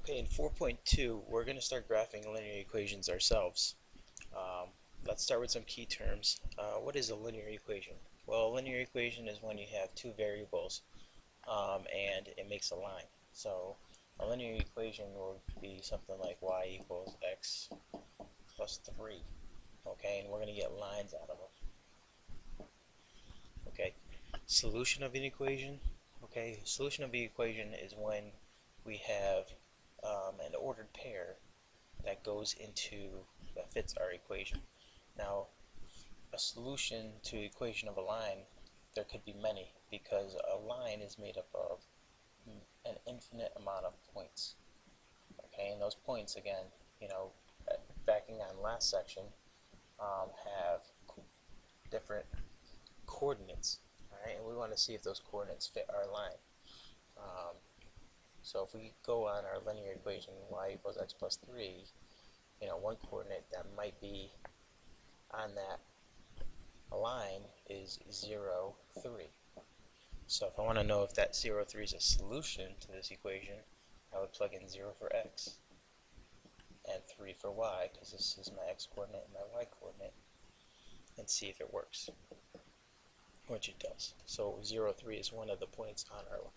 Okay, in 4.2, we're going to start graphing linear equations ourselves. Um, let's start with some key terms. What is a linear equation? Well, a linear equation is when you have two variables and it makes a line. So a linear equation will be something like y equals x plus 3. Okay, and we're going to get lines out of them. Okay, solution of an equation. Okay, solution of the equation is when we have an ordered pair that fits our equation. Now, a solution to equation of a line, there could be many, because a line is made up of an infinite amount of points. Okay, and those points, again, backing on last section, have different coordinates. All right, and we want to see if those coordinates fit our line. So if we go on our linear equation, y equals x plus 3, one coordinate that might be on that line is 0, 3. So if I want to know if that 0, 3 is a solution to this equation, I would plug in 0 for x and 3 for y, because this is my x coordinate and my y coordinate, and see if it works, which it does. So 0, 3 is one of the points on our line.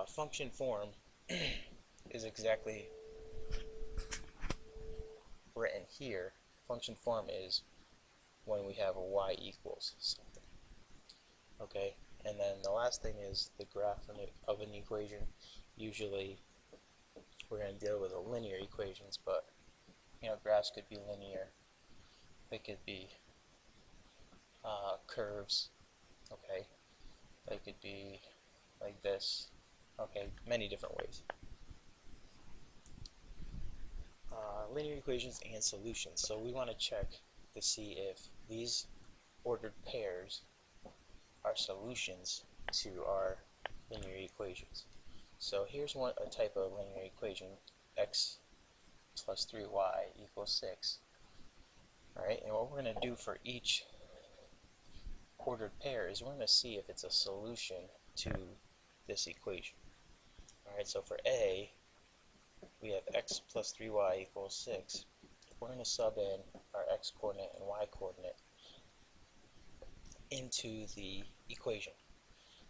Function form is exactly written here. Function form is when we have a y equals something. Okay, and then the last thing is the graph of an equation. Usually we're going to deal with linear equations, but graphs could be linear. They could be curves. Okay, they could be like this. Okay, many different ways. Linear equations and solutions. So we want to check to see if these ordered pairs are solutions to our linear equations. So here's a type of linear equation: x plus 3y equals 6. Alright, and what we're going to do for each ordered pair is we're going to see if it's a solution to this equation. Alright, so for A, we have x plus 3y equals 6. We're going to sub in our x coordinate and y coordinate into the equation.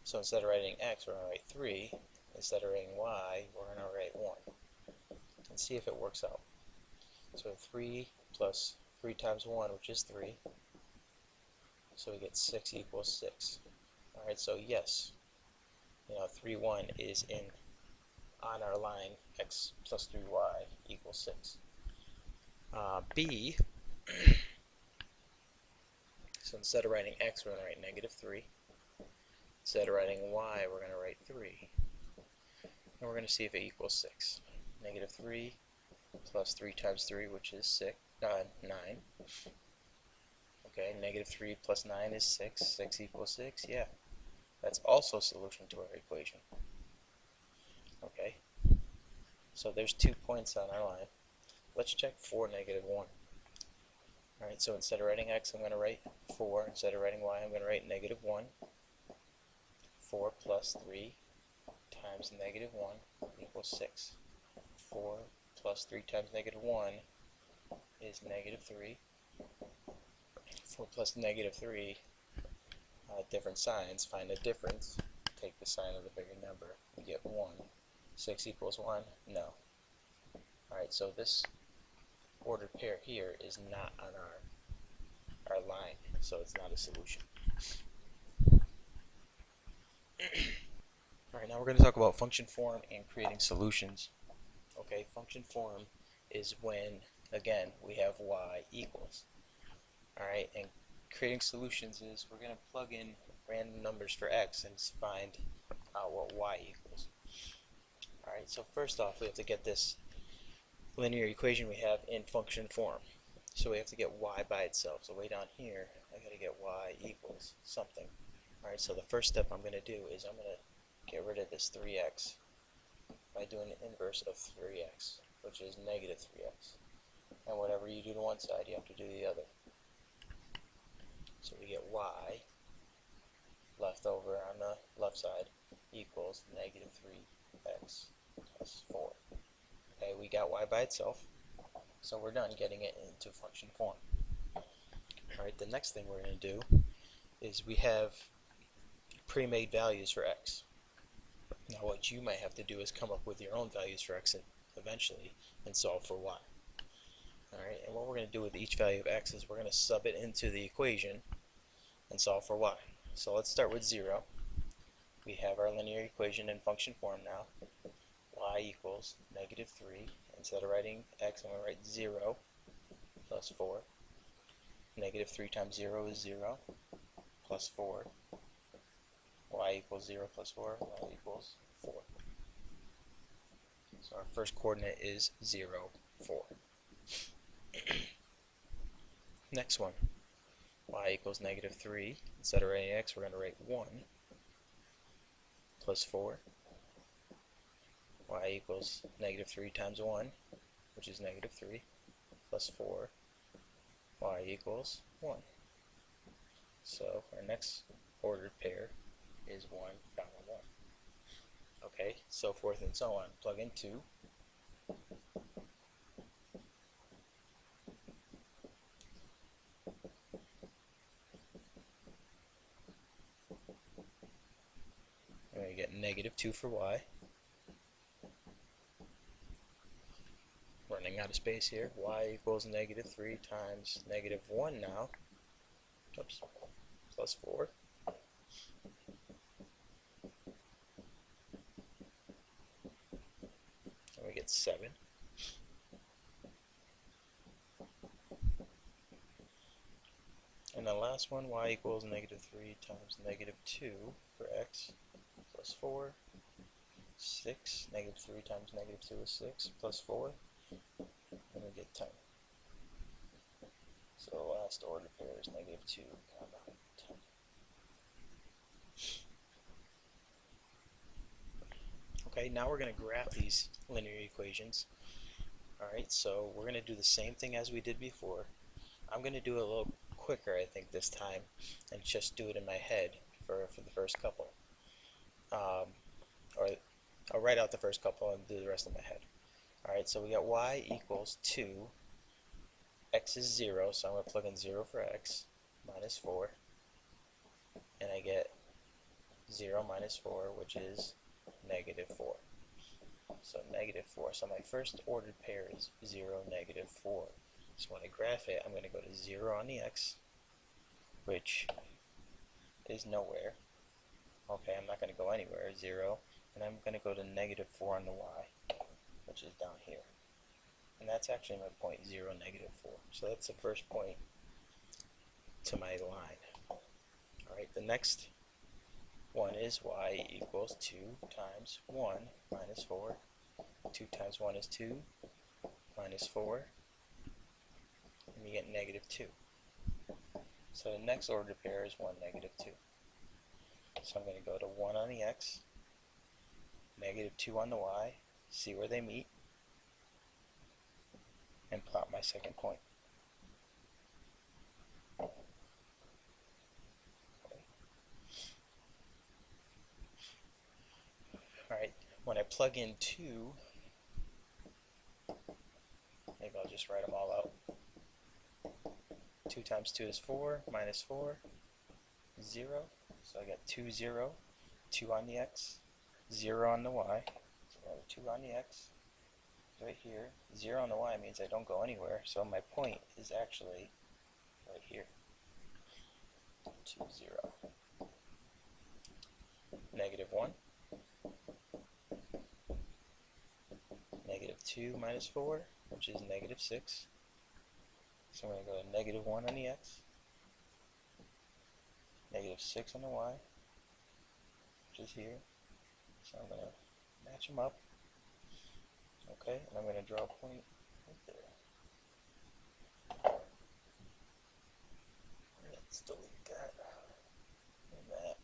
So instead of writing x, we're going to write 3. Instead of writing y, we're going to write 1. And see if it works out. So 3 plus 3 times 1, which is 3. So we get 6 equals 6. Alright, so yes, 3, 1 is on our line x plus 3y equals 6. B, so instead of writing x, we're going to write negative 3. Instead of writing y, we're going to write 3. And we're going to see if it equals 6. Negative 3 plus 3 times 3, which is 9. Okay, negative 3 plus 9 is 6. 6 equals 6. Yeah, that's also a solution to our equation. Okay, so there's 2 points on our line. Let's check for negative 1. Alright, so instead of writing x, I'm going to write 4. Instead of writing y, I'm going to write negative 1. 4 plus 3 times negative 1 equals 6. 4 plus 3 times negative 1 is negative 3. 4 plus negative 3, different signs, find a difference, take the sign of the bigger number, we get 1. 6 equals 1? No. Alright, so this ordered pair here is not on our line, so it's not a solution. Alright, now we're going to talk about function form and creating solutions. Okay, function form is when, again, we have y equals. Alright, and creating solutions is we're going to plug in random numbers for x and find what y equals. Alright, so first off, we have to get this linear equation we have in function form. So we have to get y by itself. So way down here, I got to get y equals something. Alright, so the first step I'm going to do is I'm going to get rid of this 3x by doing the inverse of 3x, which is negative 3x. And whatever you do to one side, you have to do the other. So we get y left over on the left side equals negative 3x plus 4. we got y by itself, so we're done getting it into function form. Alright, the next thing we're going to do is we have pre-made values for x. Now what you might have to do is come up with your own values for x eventually and solve for y. Alright, and what we're going to do with each value of x is we're going to sub it into the equation and solve for y. So let's start with 0. We have our linear equation in function form now. Y equals -3. Instead of writing x, I'm going to write 0 plus 4. -3 times 0 is 0 plus 4. Y equals 0 plus 4. Y equals 4. So our first coordinate is 0, 4. Next one. Y equals -3. Instead of writing x, we're going to write 1 plus 4. Y equals -3 times 1, which is -3, plus 4. Y equals 1. So our next ordered pair is 1, 1. Okay, so forth and so on. Plug in 2. And we get -2 for y. Running out of space here. Y equals -3 times -1 now. Oops. Plus 4. And we get 7. And the last one, y equals -3 times -2 for x, plus 4. 6. -3 times -2 is 6, plus 4. And we get 10. So the last order pair is -2, 10. Okay, now we're going to graph these linear equations. Alright, so we're going to do the same thing as we did before. I'm going to do it a little quicker, I think, this time, and just do it in my head for the first couple. Or I'll write out the first couple and do the rest in my head. Alright, so we got y equals 2. X is 0, so I'm going to plug in 0 for x, minus 4. And I get 0 minus 4, which is -4. So -4. So my first ordered pair is 0, -4. So when I graph it, I'm going to go to 0 on the x, which is nowhere. Okay, I'm not going to go anywhere, 0. And I'm going to go to -4 on the y, which is down here. And that's actually my point, 0, -4. So that's the first point to my line. Alright, the next one is y equals 2 times 1 minus 4. 2 times 1 is 2, minus 4, and you get -2. So the next ordered pair is 1, -2. So I'm going to go to 1 on the x, -2 on the y, see where they meet, and plot my second point. Alright, when I plug in 2, maybe I'll just write them all out. 2 times 2 is 4, minus 4, 0. So I got 2, 0, 2 on the x, 0 on the y. So I have 2 on the x, right here. 0 on the y means I don't go anywhere, so my point is actually right here. 2, 0. -1. -2 minus 4, which is -6. So I'm going to go to -1 on the x, -6 on the y, which is here. So I'm going to match them up. Okay, and I'm going to draw a point right there. Let's delete that and that.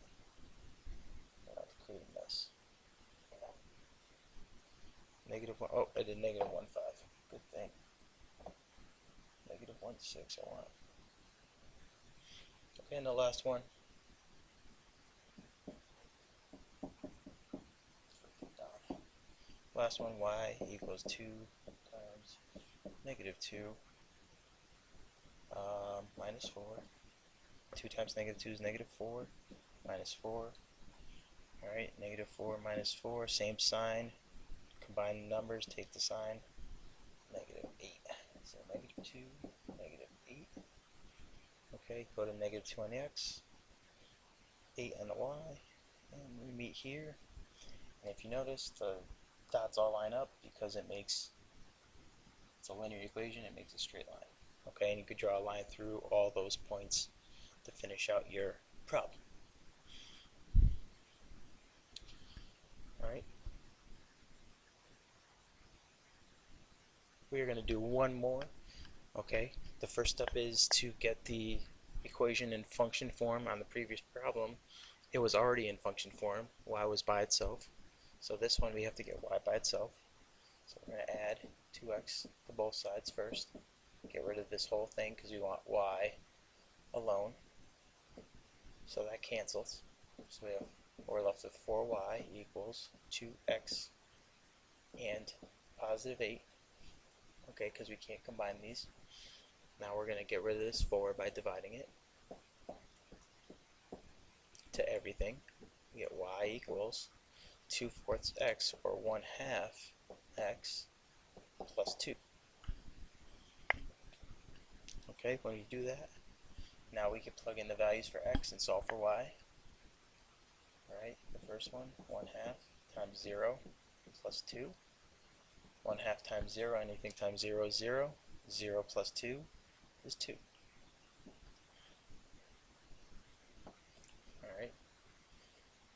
I've created a mess. -1, oh, I did -1,5. Good thing. -1,6 I want. Okay, and the last one. last one, y equals 2 times negative 2 minus 4. 2 times negative 2 is negative 4, minus 4. Alright, negative 4 minus 4, same sign. Combine the numbers, take the sign. Negative 8. So negative 2, negative 8. Okay, go to negative 2 on the x, 8 on the y, and we meet here. And if you notice, the dots all line up because it's a linear equation, it makes a straight line. Okay, and you could draw a line through all those points to finish out your problem. Alright. We are going to do one more. Okay, the first step is to get the equation in function form. On the previous problem, it was already in function form. Y was by itself. So this one we have to get y by itself. So we're going to add 2x to both sides first. Get rid of this whole thing because we want y alone. So that cancels. So we're left with 4y equals 2x and positive 8. Okay, because we can't combine these. Now we're going to get rid of this 4 by dividing it to everything. We get y equals 2/4 x, or 1/2 x, plus 2. Okay, when you do that, now we can plug in the values for x and solve for y. Alright, the first one, 1/2 times 0 plus 2. 1/2 times 0, anything times 0 is 0. 0 plus 2 is 2. Alright,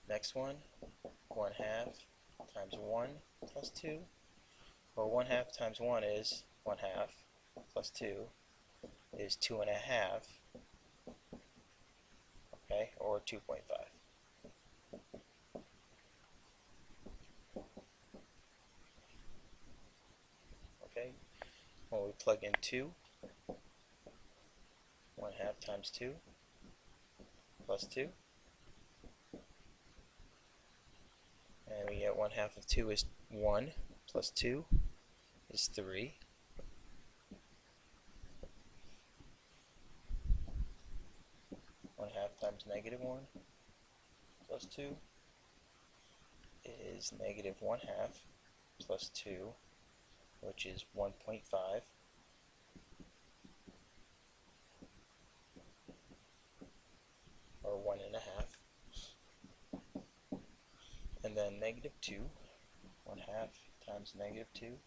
next one, 1/2 times 1 plus 2. Well, 1/2 times 1 is 1/2, plus 2 is 2.5, okay, or 2.5. Okay, when we plug in 2, 1/2 times 2 plus 2, and we get 1/2 of 2 is 1, plus 2 is 3. Times negative 1 plus 2 is negative 1/2 plus 2, which is 1.5. Or 1.5. And then negative 2, 1/2 times negative 2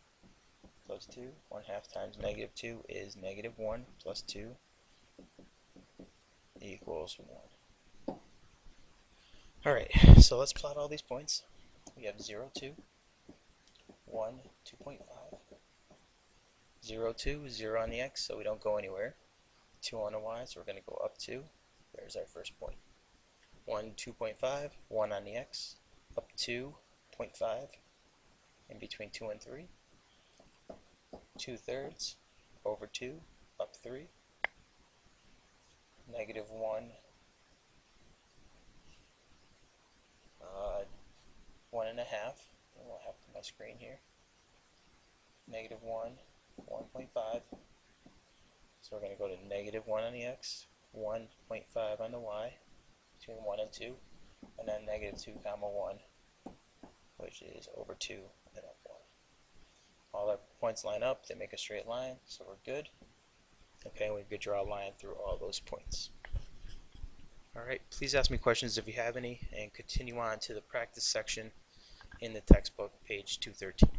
plus 2. 1/2 times negative 2 is negative 1 plus 2 equals 1. Alright, so let's plot all these points. We have 0, 2, 1, 2.5. 0, 2, 0 on the x, so we don't go anywhere. 2 on the y, so we're going to go up 2. There's our first point. 1, 2.5, 1 on the x, up 2.5, in between 2 and 3. 2/3 over 2, up 3. Negative 1, 1.5. I'll have to my screen here. Negative 1, 1.5. So we're going to go to negative 1 on the x, 1.5 on the y, between 1 and 2, and then negative 2 comma 1, which is over 2 and up 1. All our points line up, they make a straight line, so we're good. Okay, we could draw a line through all those points. Alright, please ask me questions if you have any, and continue on to the practice section in the textbook, page 213.